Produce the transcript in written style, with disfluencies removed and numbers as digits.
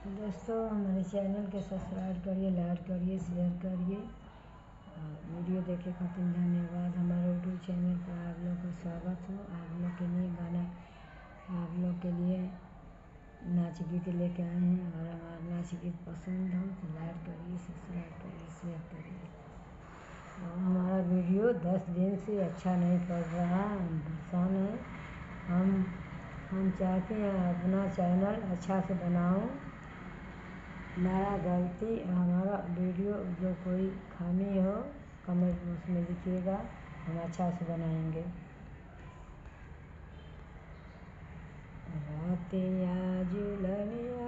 दोस्तों हमारे चैनल के सब्सक्राइब करिए, लाइक करिए, शेयर करिए और वीडियो देखे खातिर धन्यवाद। हमारे यूट्यूब चैनल पर आप लोग का स्वागत हो। आप लोग के लिए गाना, आप लोग के लिए नाच गीत लेके आए हैं और हमारा नाच गीत पसंद हो तो लाइक करिए, सब्सक्राइब करिए, शेयर करिए। और हमारा वीडियो 10 दिन से अच्छा नहीं पड़ रहा, हम परेशान हैं। हम चाहते हैं अपना चैनल अच्छा से बनाऊं। हमारा गलती, हमारा वीडियो जो कोई खामी हो कमेंट बॉक्स में लिखिएगा, हम अच्छा से बनाएंगे। रातिया जुलनिया